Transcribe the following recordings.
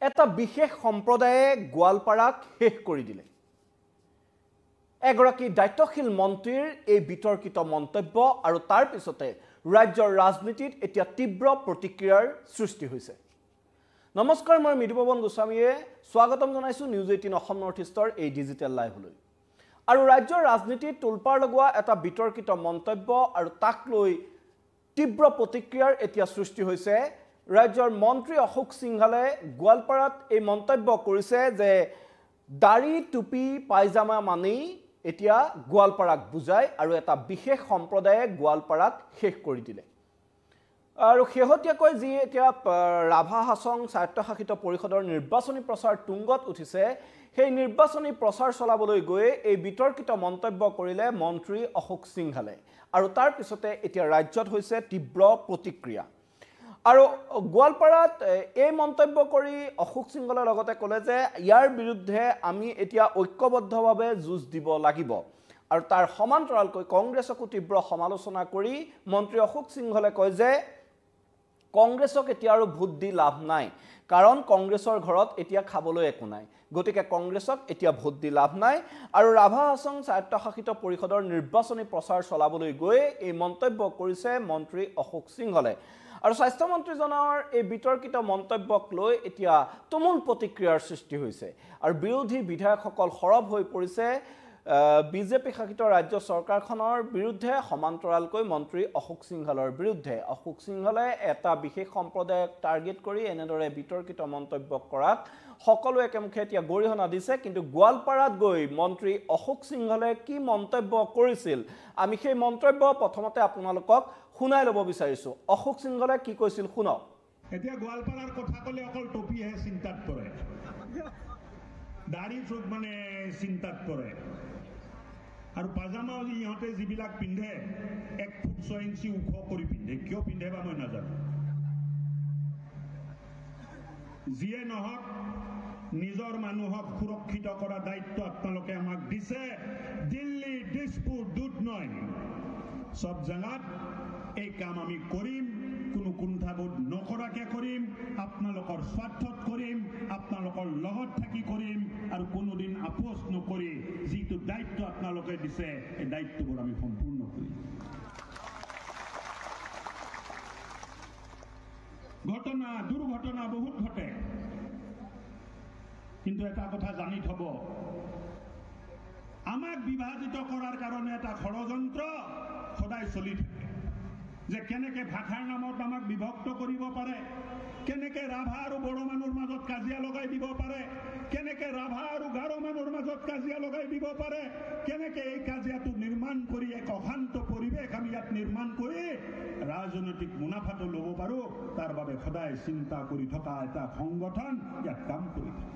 এটা বিশেষ সম্প্ৰদায়ে গোৱালপাৰাক শেষ কৰি দিলে। এগৰাকী দায়িত্বশীল মন্ত্ৰীৰ এই বিতৰ্কিত মন্তব্য আৰু তাৰ পিছতে ৰাজ্যৰ ৰাজনীতিত এতিয়া তীব্ৰ প্ৰতিক্ৰিয়াৰ সৃষ্টি হৈছে। নমস্কাৰ, মই মৃদুপৱন গোস্বামীয়ে স্বাগতম জনাইছো নিউজ 18 অসম নৰ্থ ইষ্টৰ এই ডিজিটেল লাইভলৈ। আৰু ৰাজ্যৰ ৰাজনীতিত তুলপাৰ লগোৱা এটা বিতৰ্কিত মন্তব্য আৰু তাক লৈ তীব্ৰ প্ৰতিক্ৰিয়াৰ এতিয়া সৃষ্টি হৈছে। ৰাজ্যৰ মন্ত্ৰী অশোক সিংহালে গোৱালপাৰাত এই মন্তব্য কৰিছে যে দাড়ি টুপি পায়জামা মানি এতিয়া গোৱালপাৰাক বুজায় আৰু এটা বিশেষ সম্প্ৰদায়ে গোৱালপাৰাক শেষ কৰি দিলে। আৰু শেহতীয়াকৈ যি এতিয়া ৰাভা হাছং স্বায়ত্তশাসিত পৰিষদৰ নিৰ্বাচনী প্ৰচাৰ তুংগত উঠিছে, সেই নিৰ্বাচনী প্ৰচাৰ চলাবলৈ গৈ এই বিতৰ্কিত মন্তব্য কৰিলে মন্ত্ৰী অশোক সিংহালে আৰু তাৰ পিছতে এতিয়া ৰাজ্যত হৈছে তীব্ৰ প্ৰতিক্ৰিয়া। আৰু গোৱালপাৰাত এই মন্তব্য কৰি অশোক সিংহালে লগতে ক'লে যে ইয়াৰ বিৰুদ্ধে আমি এতিয়া ঐক্যবদ্ধভাৱে যুঁজ দিব লাগিব। আৰু তাৰ সমান্তৰালকৈ কংগ্ৰেছকো তীব্ৰ সমালোচনা কৰি মন্ত্ৰী অশোক সিংহালে কয় যে কংগ্ৰেছক এতিয়া আৰু ভোট দি লাভ নাই, কাৰণ কংগ্ৰেছৰ ঘৰত এতিয়া খাবলৈ একো নাই, গতিকে কংগ্ৰেছক এতিয়া ভোট দি লাভ নাই। আৰু ৰাভা হাছং স্বায়ত্তশাসিত পৰিষদৰ নিৰ্বাচনী প্ৰচাৰ চলাবলৈ গৈ এই মন্তব্য কৰিছে মন্ত্ৰী অশোক সিংহালে। আৰু স্বাস্থ্যমন্ত্ৰীজনৰ এই বিতৰ্কিত মন্তব্যক লৈ এতিয়া তুমুল প্ৰতিক্ৰিয়াৰ সৃষ্টি হৈছে আৰু বিৰোধী বিধায়কসকল সৰব হৈ পৰিছে বিজেপি শাসিত ৰাজ্য চৰকাৰখনৰ বিৰুদ্ধে, সমান্তৰালকৈ মন্ত্ৰী অশোক সিংহালৰ বিৰুদ্ধে। অশোক সিংহালে এটা বিশেষ সম্প্ৰদায়ক টাৰ্গেট কৰি এনেদৰে বিতৰ্কিত মন্তব্য কৰাক সকলোৱে একেমুখে এতিয়া গৰিহণা দিছে। কিন্তু গোৱালপাৰাত গৈ মন্ত্ৰী অশোক সিংহালে কি মন্তব্য কৰিছিল, আমি সেই মন্তব্য প্ৰথমতে আপোনালোকক শুনাই ল'ব বিচাৰিছোঁ। অশোক সিংহালে কি কৈছিল শুনক। এতিয়া গোৱালপাৰাৰ কথা ক'লে অকল টপিহে চিন্তাত পৰে, দাড়ি চোখ মানে চিন্তাত পৰে। আৰু পাজামা ইহঁতে যিবিলাক পিন্ধে 1 ফুট 6 ইঞ্চি ওখ কৰি পিন্ধে, কিয় পিন্ধে বা মই নাজানো। যিয়ে নহওক নিজৰ মানুহক সুৰক্ষিত কৰা দায়িত্ব আপোনালোকে আমাক দিছে। দিল্লী, দিছপুৰ, দুধনৈ সব জাগাত এই কাম আমি কৰিম, কোনো কুণ্ঠাবোধ নকৰাকে কৰিম, আপোনালোকৰ স্বাৰ্থত কৰিম, আপোনালোকৰ লগত থাকি কৰিম আৰু কোনোদিন আপোচ নকৰি যিটো দায়িত্ব আপোনালোকে দিছে এই দায়িত্ববোৰ আমি সম্পূৰ্ণ কৰিম। ঘটনা দুৰ্ঘটনা বহুত ঘটে, কিন্তু এটা কথা জানি থব, আমাক বিভাজিত কৰাৰ কাৰণে এটা ষড়যন্ত্ৰ সদায় চলি থাকে, যে কেনেকে ভাষাৰ নামত আমাক বিভক্ত কৰিব পাৰে, কেনেকে ৰাভা আৰু বড়ো মানুহৰ মাজত কাজিয়া লগাই দিব পাৰে, কেনেকে ৰাভা আৰু গাৰো মানুহৰ মাজত কাজিয়া লগাই দিব পাৰে, কেনেকে এই কাজিয়াটো নিৰ্মাণ কৰি এক অশান্ত পৰিৱেশ আমি ইয়াত নিৰ্মাণ কৰি ৰাজনৈতিক মুনাফাটো ল'ব পাৰোঁ, তাৰ বাবে সদায় চিন্তা কৰি থকা এটা সংগঠন ইয়াত কাম কৰি থাকে।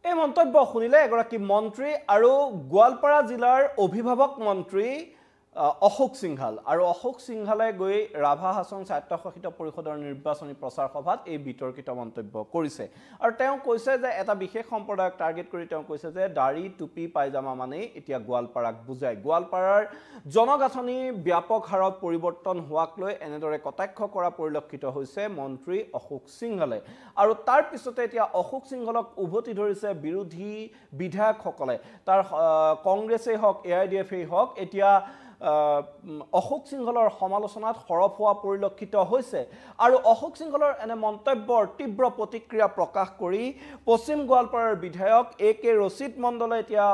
এই মন্তব্য শুনিলে এগৰাকী মন্ত্ৰী আৰু গোৱালপাৰা জিলাৰ অভিভাৱক মন্ত্ৰী অশোক সিংহাল। আৰু অশোক সিংহালে গৈ ৰাভা হাছং স্বায়ত্তশাসিত পৰিষদৰ নিৰ্বাচনী প্ৰচাৰ সভাত এই বিতৰ্কিত মন্তব্য কৰিছে। আৰু তেওঁ কৈছে যে এটা বিশেষ সম্প্ৰদায়ক টাৰ্গেট কৰি তেওঁ কৈছে যে দাড়ি টুপি পায়জামা মানে এতিয়া গোৱালপাৰাক বুজায়। গোৱালপাৰাৰ জনগাঁথনি ব্যাপক হাৰত পৰিৱৰ্তন হোৱাক লৈ এনেদৰে কটাক্ষ কৰা পৰিলক্ষিত হৈছে মন্ত্ৰী অশোক সিংহালে। আৰু তাৰ পিছতে এতিয়া অশোক সিংহালক উভতি ধৰিছে বিৰোধী বিধায়কসকলে, তাৰ কংগ্ৰেছেই হওক AIDFই হওক এতিয়া অশোক সিংহালৰ সমালোচনাত সৰব হোৱা পৰিলক্ষিত হৈছে। আৰু অশোক সিংহালৰ এনে মন্তব্যৰ তীব্ৰ প্ৰতিক্ৰিয়া প্ৰকাশ কৰি পশ্চিম গোৱালপাৰাৰ বিধায়ক AK ৰচিদ মণ্ডলে এতিয়া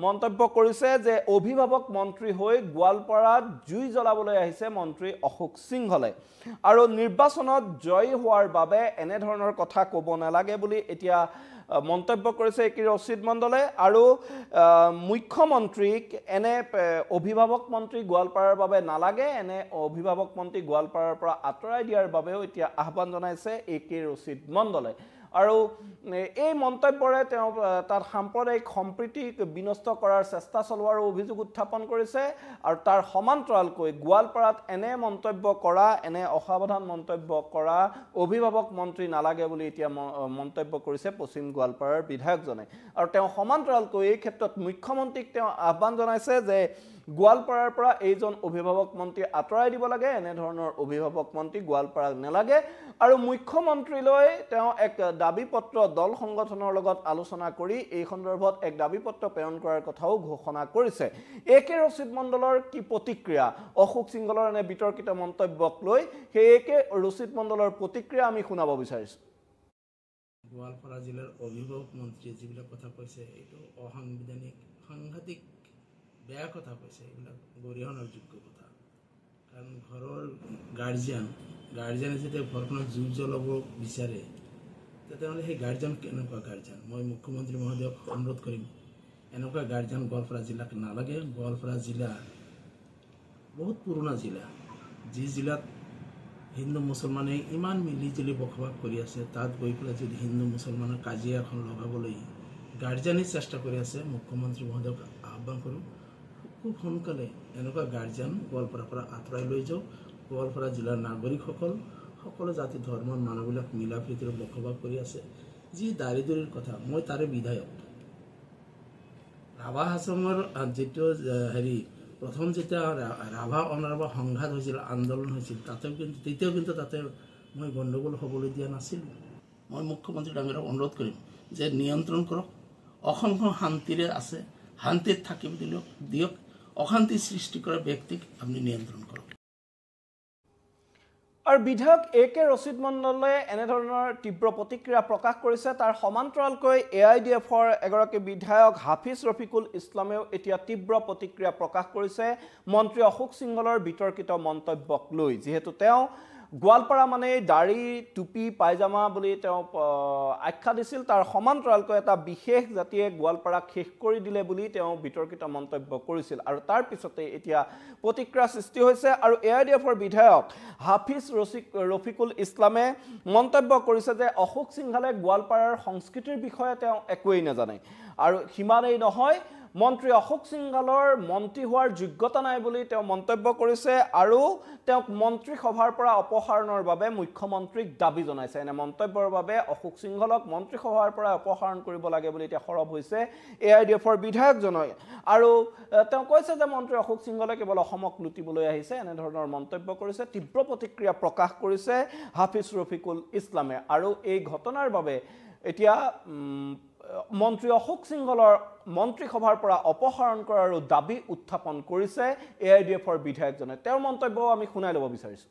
মন্তব্য কৰিছে যে অভিভাৱক মন্ত্ৰী হৈ গোৱালপাৰাত জুই জ্বলাবলৈ আহিছে মন্ত্ৰী অশোক সিংহালে। আৰু নিৰ্বাচনত জয়ী হোৱাৰ বাবে এনেধৰণৰ কথা ক'ব নালাগে বুলি এতিয়া মন্তব্য কৰিছে AK ৰচিদ মণ্ডলে। আৰু মুখ্যমন্ত্ৰীক এনে অভিভাৱক মন্ত্ৰী গোৱালপাৰাৰ বাবে নালাগে, এনে অভিভাৱক মন্ত্ৰী গোৱালপাৰাৰ পৰা আঁতৰাই দিয়াৰ বাবেও এতিয়া আহ্বান জনাইছে AK ৰচিদ মণ্ডলে। আৰু এই মন্তব্যৰে তেওঁ তাত সাম্প্ৰদায়িক সম্প্ৰীতিক বিনষ্ট কৰাৰ চেষ্টা চলোৱাৰ অভিযোগ উত্থাপন কৰিছে। আৰু তাৰ সমান্তৰালকৈ গোৱালপাৰাত এনে মন্তব্য কৰা, এনে অসাৱধান মন্তব্য কৰা অভিভাৱক মন্ত্ৰী নালাগে বুলি এতিয়া মন্তব্য কৰিছে পশ্চিম গোৱালপাৰাৰ বিধায়কজনে আৰু তেওঁ সমান্তৰালকৈ এই ক্ষেত্ৰত মুখ্যমন্ত্ৰীক তেওঁ আহ্বান জনাইছে যে গোৱালপাৰাৰ পৰা এইজন অভিভাৱক মন্ত্ৰী আঁতৰাই দিব লাগে এনে ধৰণৰ অভিভাৱক মন্ত্ৰী গোৱালপাৰাক নেলাগে আৰু মুখ্যমন্ত্ৰীলৈ তেওঁ এক দাবী পত্ৰ দল সংগঠনৰ লগত আলোচনা কৰি এই সন্দৰ্ভত এক দাবী পত্ৰ প্ৰেৰণ কৰাৰ কথাও ঘোষণা কৰিছে একে ৰচিদ মণ্ডলৰ কি প্ৰতিক্ৰিয়া অশোক সিংহলৰ এনে বিতৰ্কিত মন্তব্যক লৈ সেই একে ৰচিদ মণ্ডলৰ প্ৰতিক্ৰিয়া আমি শুনাব বিচাৰিছো গোৱালপাৰা জিলাৰ অভিভাৱক মন্ত্ৰীয়ে যিবিলাক কথা কৈছে এইটো অসাংবিধানিক সাংঘাতিক বেয়া কথা কৈছে এইবিলাক গৰিহণাৰ যোগ্য কথা কাৰণ ঘৰৰ গাৰ্জিয়ানে যেতিয়া ঘৰখনত জুই জ্বলাব বিচাৰে তেতিয়াহ'লে সেই গাৰ্জিয়ান কেনেকুৱা গাৰ্জিয়ান মই মুখ্যমন্ত্ৰী মহোদয়ক অনুৰোধ কৰিম এনেকুৱা গাৰ্জিয়ান গোৱালপাৰা জিলাক নালাগে গোৱালপাৰা জিলা বহুত পুৰণা জিলা যি জিলাত হিন্দু মুছলমানে ইমান মিলি জুলি বসবাস কৰি আছে তাত গৈ পেলাই যদি হিন্দু মুছলমানৰ কাজিয়া এখন লগাবলৈ গাৰ্জিয়ানে চেষ্টা কৰি আছে মুখ্যমন্ত্ৰী মহোদয়ক আহ্বান কৰোঁ খুব সোনকালে এনেকুৱা গাৰ্জিয়ান গোৱালপাৰাৰ পৰা আঁতৰাই লৈ যাওক গোৱালপাৰা জিলাৰ নাগৰিকসকল সকলো জাতি ধৰ্মৰ মানুহবিলাক মিলা প্ৰীতিৰে বসবাস কৰি আছে যি দাৰিদ্ৰ্যৰ কথা মই তাৰে বিধায়ক ৰাভা হাছমৰ যিটো প্ৰথম যেতিয়া ৰাভা অনাৰাভা সংঘাত হৈছিল আন্দোলন হৈছিল তেতিয়াও কিন্তু তাতে মই গণ্ডগোল হ'বলৈ দিয়া নাছিলোঁ মই মুখ্যমন্ত্ৰী ডাঙৰীয়াক অনুৰোধ কৰিম যে নিয়ন্ত্ৰণ কৰক অসমখন শান্তিৰে আছে শান্তিত থাকিব দিয়ক অশান্তি সৃষ্টি কৰা ব্যক্তিক আপুনি নিয়ন্ত্ৰণ কৰক আৰু বিধায়ক একে ৰচিদ মণ্ডলে এনে ধৰণৰ তীব্ৰ প্ৰতিক্ৰিয়া প্ৰকাশ কৰিছে তাৰ সমান্তৰালকৈ AIDFৰ এগৰাকী বিধায়ক হাফিজ ৰফিকুল ইছলামেও এতিয়া তীব্ৰ প্ৰতিক্ৰিয়া প্ৰকাশ কৰিছে মন্ত্ৰী অশোক সিংহলৰ বিতৰ্কিত মন্তব্যক লৈ যিহেতু তেওঁ গোৱালপাৰা মানে দাড়ি টুপি পায়জামা বুলি তেওঁ আখ্যা দিছিল তাৰ সমান্তৰালকৈ এটা বিশেষ জাতিয়ে গোৱালপাৰাক শেষ কৰি দিলে বুলি তেওঁ বিতৰ্কিত মন্তব্য কৰিছিল আৰু তাৰ পিছতে এতিয়া প্ৰতিক্ৰিয়া সৃষ্টি হৈছে আৰু AIDFৰ বিধায়ক হাফিজ ৰফিকুল ইছলামে মন্তব্য কৰিছে যে অশোক সিংহলে গোৱালপাৰাৰ সংস্কৃতিৰ বিষয়ে তেওঁ একোৱেই নাজানে আৰু সিমানেই নহয় মন্ত্ৰী অশোক সিংহলৰ মন্ত্ৰী হোৱাৰ যোগ্যতা নাই বুলি তেওঁ মন্তব্য কৰিছে আৰু তেওঁক মন্ত্ৰী সভাৰ পৰা অপসাৰণৰ বাবে মুখ্যমন্ত্ৰীক দাবী জনাইছে এনে মন্তব্যৰ বাবে অশোক সিংহলক মন্ত্ৰী সভাৰ পৰা অপসাৰণ কৰিব লাগে বুলি এতিয়া সৰব হৈছে AIDFৰ বিধায়কজনে আৰু তেওঁ কৈছে যে মন্ত্ৰী অশোক সিংহলে কেৱল অসমক লুটিবলৈ আহিছে এনে ধৰণৰ মন্তব্য কৰিছে তীব্ৰ প্ৰতিক্ৰিয়া প্ৰকাশ কৰিছে হাফিজ ৰফিকুল ইছলামে আৰু এই ঘটনাৰ বাবে এতিয়া মন্ত্ৰী অশোক সিংহলৰ মন্ত্ৰী সভাৰ পৰা অপসাৰণ কৰাৰ দাবী উত্থাপন কৰিছে AIDFৰ বিধায়কজনে তেওঁৰ মন্তব্যও আমি শুনাই ল'ব বিচাৰিছো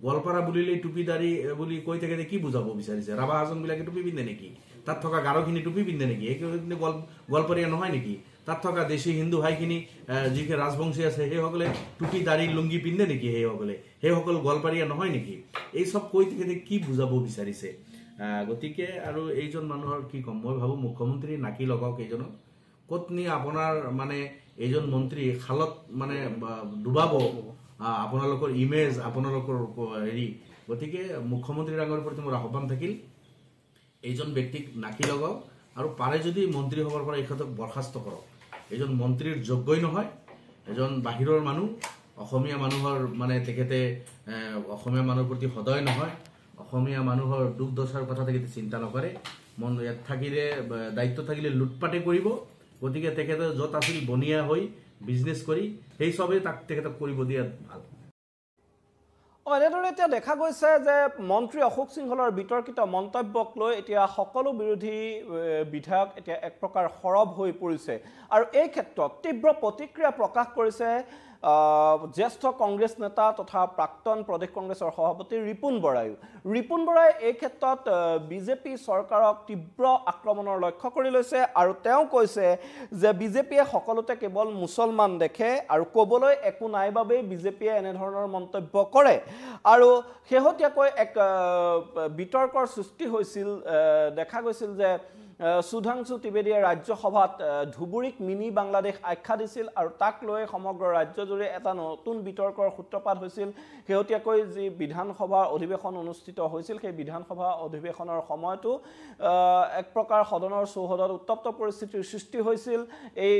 গোৱালপাৰা বুলিলে টুপি দাড়ি বুলি কৈ থাকে কি বুজাব বিচাৰিছে ৰাভা হাছন বিলাকে টুপি পিন্ধে নেকি তাত থকা গাৰোখিনি টুপি পিন্ধে নেকি এইখিনি গোৱালপাৰীয়া নহয় নেকি তাত থকা দেশী হিন্দু ভাইখিনি যিখিনি ৰাজবংশী আছে সেইসকলে টুপি দাড়ি লুংগি পিন্ধে নেকি সেইসকল গোৱালপাৰীয়া নহয় নেকি এই সব কৈ থাকে কি বুজাব বিচাৰিছে গতিকে আৰু এইজন মানুহৰ কি কম মই ভাবো মুখ্যমন্ত্ৰী নাকি লগাওক এইজনক কতনি আপোনাৰ মানে এইজন মন্ত্ৰী খালত মানে ডুবাব আপোনালোকৰ ইমেজ আপোনালোকৰ গতিকে মুখ্যমন্ত্ৰী ডাঙৰীয়াৰ প্ৰতি মোৰ আহ্বান থাকিল এইজন ব্যক্তিক নাকি লগাওক আৰু পাৰে যদি মন্ত্ৰী হবৰ পৰা ইহঁতক বৰখাস্ত কৰক এইজন মন্ত্ৰীৰ যোগ্যই নহয় এজন বাহিৰৰ মানুহ অসমীয়া মানুহৰ মানে তেখেতে অসমীয়া মানুহৰ প্ৰতি সদয় নহয় অসমীয়া মানুহৰ দুখ দশাৰ কথা তেখেতে চিন্তা নকৰে মন ইয়াত থাকিলে দায়িত্ব থাকিলে লুটপাটে কৰিব গতিকে তেখেতে য'ত আছিল বনিয়া হৈ বিজনেছ কৰি সেই সবেই তাক তেখেতক কৰিব দিয়া ভাল এনেদৰে এতিয়া দেখা গৈছে যে মন্ত্ৰী অশোক সিংহলৰ বিতৰ্কিত মন্তব্যক লৈ এতিয়া সকলো বিৰোধী বিধায়ক এতিয়া এক প্ৰকাৰ সৰব হৈ পৰিছে আৰু এই ক্ষেত্ৰত তীব্ৰ প্ৰতিক্ৰিয়া প্ৰকাশ কৰিছে জ্যেষ্ঠ কংগ্ৰেছ নেতা তথা প্ৰাক্তন প্ৰদেশ কংগ্ৰেছৰ সভাপতি ৰিপুন বৰাই এই ক্ষেত্ৰত বিজেপি চৰকাৰক তীব্ৰ আক্ৰমণৰ লক্ষ্য কৰি লৈছে আৰু তেওঁ কৈছে যে বিজেপিয়ে সকলোতে কেৱল মুছলমান দেখে আৰু ক'বলৈ একো নাই বাবে বিজেপিয়ে এনে ধৰণৰ মন্তব্য কৰে আৰু শেহতীয়াকৈ এক বিতৰ্কৰ সৃষ্টি হৈছিল দেখা গৈছিল যে সুধাংশু ত্ৰিবেদীয়ে ৰাজ্যসভাত ধুবুৰীক মিনি বাংলাদেশ আখ্যা দিছিল আৰু তাক লৈ সমগ্ৰ ৰাজ্যজুৰি এটা নতুন বিতৰ্কৰ সূত্ৰপাত হৈছিল শেহতীয়াকৈ যি বিধানসভাৰ অধিৱেশন অনুষ্ঠিত হৈছিল সেই বিধানসভা অধিৱেশনৰ সময়তো এক প্ৰকাৰ সদনৰ চৌহদত উত্তপ্ত পৰিস্থিতিৰ সৃষ্টি হৈছিল এই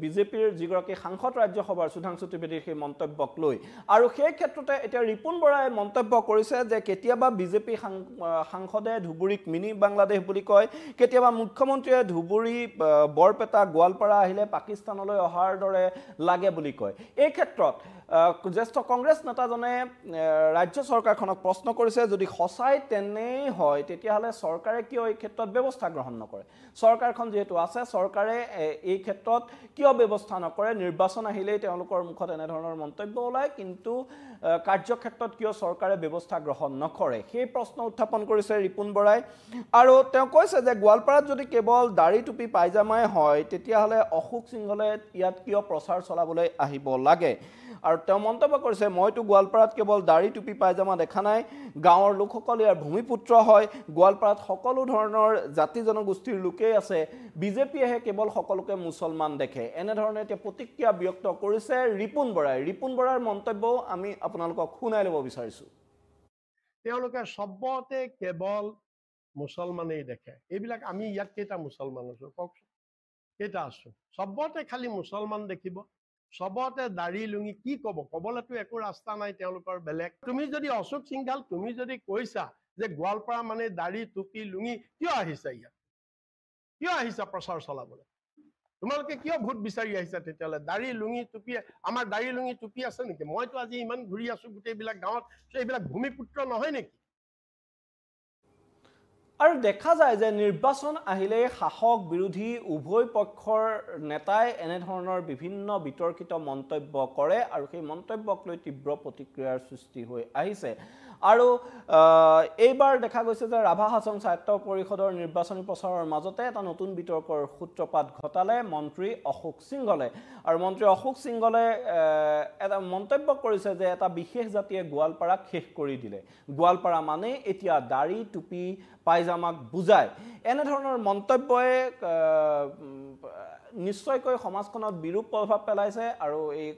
বিজেপিৰ যিগৰাকী সাংসদ ৰাজ্যসভাৰ সুধাংশু ত্ৰিবেদীৰ সেই মন্তব্যক লৈ আৰু সেই ক্ষেত্ৰতে এতিয়া ৰিপুন বৰাই মন্তব্য কৰিছে যে কেতিয়াবা বিজেপি সাংসদে ধুবুৰীক মিনি বাংলাদেশ বুলি কয় কেতিয়াবা মুখ্যমন্ত্ৰীয়ে ধুবুৰী বৰপেটা গোৱালপাৰা আহিলে পাকিস্তানলৈ অহাৰ দৰে লাগে বুলি কয় এই ক্ষেত্ৰত জ্যেষ্ঠ কংগ্ৰেছ নেতাজনে ৰাজ্য চৰকাৰখনক প্ৰশ্ন কৰিছে যদি সঁচাই তেনে হয় তেতিয়াহ'লে চৰকাৰে কিয় এই ক্ষেত্ৰত ব্যৱস্থা গ্ৰহণ নকৰে চৰকাৰখন যেহেতু আছে চৰকাৰে এই ক্ষেত্ৰত কিয় ব্যৱস্থা নকৰে নিৰ্বাচন আহিলেই তেওঁলোকৰ মুখত এনেধৰণৰ মন্তব্য ওলায় কিন্তু কাৰ্যক্ষেত্ৰত কিয় চৰকাৰে ব্যৱস্থা গ্ৰহণ নকৰে সেই প্ৰশ্ন উত্থাপন কৰিছে ৰিপুন বৰাই আৰু তেওঁ কৈছে যে গোৱালপাৰাত যদি কেৱল দাড়ি টুপি পাইজামাই হয় তেতিয়াহ'লে অশোক সিংহলে ইয়াত কিয় প্ৰচাৰ চলাবলৈ আহিব লাগে আৰু তেওঁ মন্তব্য কৰিছে মইতো গোৱালপাৰাত কেৱল দাড়ি টুপি পাইজামা দেখা নাই গাঁৱৰ লোকসকল ইয়াৰ ভূমিপুত্ৰ হয় গোৱালপাৰাত সকলো ধৰণৰ জাতি জনগোষ্ঠীৰ লোকেই আছে বিজেপিয়েহে কেৱল সকলোকে মুছলমান দেখে এনেধৰণে এতিয়া প্ৰতিক্ৰিয়া ব্যক্ত কৰিছে ৰিপুন বৰাৰ মন্তব্যও আমি আপোনালোকক শুনাই ল'ব বিচাৰিছোঁ তেওঁলোকে সবতে কেৱল মুছলমানেই দেখে এইবিলাক আমি ইয়াত কেইটা মুছলমান আছো কওকচোন কেইটা আছো সবতে খালি মুছলমান দেখিব সবতে দাড়ি লুঙি কি কব কবলেতো একো ৰাস্তা নাই তেওঁলোকৰ বেলেগ তুমি যদি অশোক সিংঘাল তুমি যদি কৈছা যে গোৱালপাৰা মানে দাড়ি টুপি লুঙি কিয় আহিছা ইয়াত কিয় আহিছা প্ৰচাৰ চলাবলৈ তোমালোকে কিয় ভোট বিচাৰি আহিছা তেতিয়ালে দাড়ি লুঙি টুপি আমাৰ দাড়ি লুঙি টুপি আছে নেকি মইতো আজি ইমান ঘূৰি আছো গোটেইবিলাক গাঁৱত সেইবিলাক ভূমিপুত্ৰ নহয় নেকি আৰু দেখা যায় যে নিৰ্বাচন আহিলে শাসক বিৰোধী উভয় পক্ষৰ নেতাই এনেধৰণৰ বিভিন্ন বিতৰ্কিত মন্তব্য কৰে আৰু সেই মন্তব্যক লৈ তীব্ৰ প্ৰতিক্ৰিয়াৰ সৃষ্টি হৈ আহিছে আৰু এইবাৰ দেখা গৈছে যে ৰাভা হাছং সাহিত্য পৰিষদৰ নিৰ্বাচনী প্ৰচাৰৰ মাজতে এটা নতুন বিতৰ্কৰ সূত্ৰপাত ঘটালে মন্ত্ৰী অশোক সিংহলে আৰু মন্ত্ৰী অশোক সিংহলে এটা মন্তব্য কৰিছে যে এটা বিশেষ জাতিয়ে গোৱালপাৰাক শেষ কৰি দিলে গোৱালপাৰা মানে এতিয়া দাড়ি টুপি পাইজামাক বুজায় এনেধৰণৰ মন্তব্যই নিশ্চয়কৈ সমাজখনত বিৰূপ প্ৰভাৱ পেলাইছে আৰু এই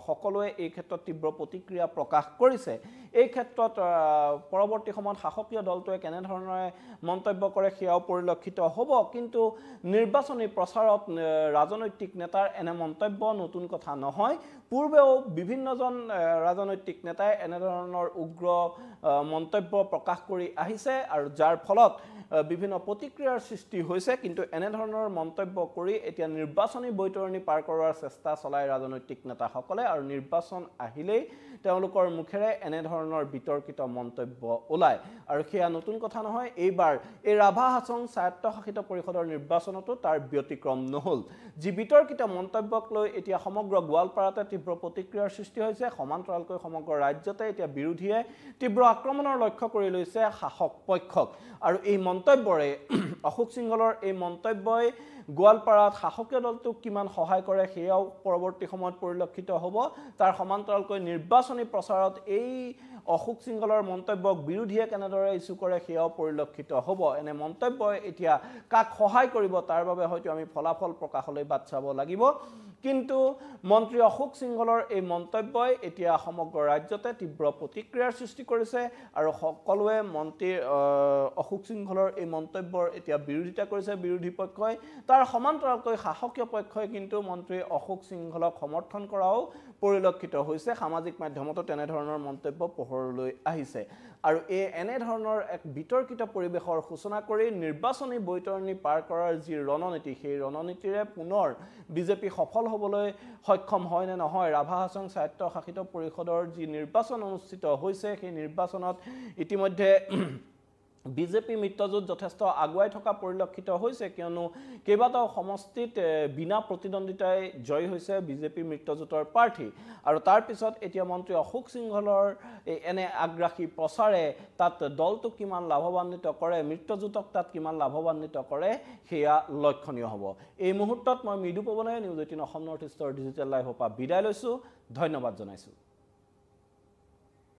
সকলোৱে এই ক্ষেত্ৰত তীব্ৰ প্ৰতিক্ৰিয়া প্ৰকাশ কৰিছে এই ক্ষেত্ৰত পৰৱৰ্তী সময়ত শাসকীয় দলটোৱে কেনেধৰণে মন্তব্য কৰে সেয়াও পৰিলক্ষিত হ'ব কিন্তু নিৰ্বাচনী প্ৰচাৰত ৰাজনৈতিক নেতাৰ এনে মন্তব্য নতুন কথা নহয় পূৰ্বেও বিভিন্নজন ৰাজনৈতিক নেতাই এনেধৰণৰ উগ্ৰ মন্তব্য প্ৰকাশ কৰি আহিছে আৰু যাৰ ফলত বিভিন্ন প্ৰতিক্ৰিয়াৰ সৃষ্টি হৈছে কিন্তু এনেধৰণৰ মন্তব্য কৰি এতিয়া নিৰ্বাচনী বৈতৰণি পাৰ কৰাৰ চেষ্টা চলাই ৰাজনৈতিক নেতাসকলে আৰু নিৰ্বাচন আহিলেই তেওঁলোকৰ মুখেৰে এনেধৰণৰ বিতৰ্কিত মন্তব্য ওলায় আৰু সেয়া নতুন কথা নহয় এইবাৰ এই ৰাভা হাছং স্বায়ত্তশাসিত পৰিষদৰ নিৰ্বাচনতো তাৰ ব্যতিক্ৰম নহল যি বিতৰ্কিত মন্তব্যক লৈ এতিয়া সমগ্ৰ গোৱালপাৰাতে তীব্ৰ প্ৰতিক্ৰিয়াৰ সৃষ্টি হৈছে সমান্তৰালকৈ সমগ্ৰ ৰাজ্যতে এতিয়া বিৰোধীয়ে তীব্ৰ আক্ৰমণৰ লক্ষ্য কৰি লৈছে শাসক পক্ষক আৰু এই মন্তব্যৰে অশোক সিংহলৰ এই মন্তব্যই গোৱালপাৰাত শাসকীয় দলটোক কিমান সহায় কৰে সেয়াও পৰৱৰ্তী সময়ত পৰিলক্ষিত হ'ব তাৰ সমান্তৰালকৈ নিৰ্বাচনী প্ৰচাৰত এই অশোক সিংহলৰ মন্তব্যক বিৰোধীয়ে কেনেদৰে ইছ্যু কৰে সেয়াও পৰিলক্ষিত হ'ব এনে মন্তব্যই এতিয়া কাক সহায় কৰিব তাৰ বাবে হয়তো আমি ফলাফল প্ৰকাশলৈ বাট চাব লাগিব কিন্তু মন্ত্ৰী অশোক সিংহলৰ এই মন্তব্যই এতিয়া সমগ্ৰ ৰাজ্যতে তীব্ৰ প্ৰতিক্ৰিয়াৰ সৃষ্টি কৰিছে আৰু সকলোৱে মন্ত্ৰী অশোক সিংহলৰ এই মন্তব্যৰ এতিয়া বিৰোধিতা কৰিছে বিৰোধী পক্ষই তাৰ সমান্তৰালকৈ শাসকীয় পক্ষই কিন্তু মন্ত্ৰী অশোক সিংহলক সমৰ্থন কৰাও পৰিলক্ষিত হৈছে সামাজিক মাধ্যমতো তেনেধৰণৰ মন্তব্য পোহৰলৈ আহিছে আৰু এনেধৰণৰ এক বিতৰ্কিত পৰিৱেশৰ সূচনা কৰি নিৰ্বাচনী বৈতৰণি পাৰ কৰাৰ যি ৰণনীতি সেই ৰণনীতিৰে পুনৰ বিজেপি সফল হ'বলৈ সক্ষম হয় নে নহয় ৰাভা হাছং স্বায়ত্তশাসিত পৰিষদৰ যি নিৰ্বাচন অনুষ্ঠিত হৈছে সেই নিৰ্বাচনত ইতিমধ্যে বিজেপি মিত্ৰজোঁট যথেষ্ট আগুৱাই থকা পৰিলক্ষিত হৈছে কিয়নো কেইবাটাও সমষ্টিত বিনা প্ৰতিদ্বন্দ্বিতাই জয় হৈছে বিজেপি মিত্ৰজোঁটৰ প্ৰাৰ্থী আৰু তাৰ পিছত এতিয়া মন্ত্ৰী অশোক সিংহলৰ এনে আগ্ৰাসী প্ৰচাৰে তাত দলটোক কিমান লাভৱান্বিত কৰে মিত্ৰজোঁটক তাত কিমান লাভৱান্বিত কৰে সেয়া লক্ষণীয় হ'ব এই মুহূৰ্তত মই মৃদু পৱনে নিউজ 18 অসম নৰ্থ ইষ্টৰ ডিজিটেল লাইভৰ পৰা বিদায় লৈছোঁ ধন্যবাদ জনাইছোঁ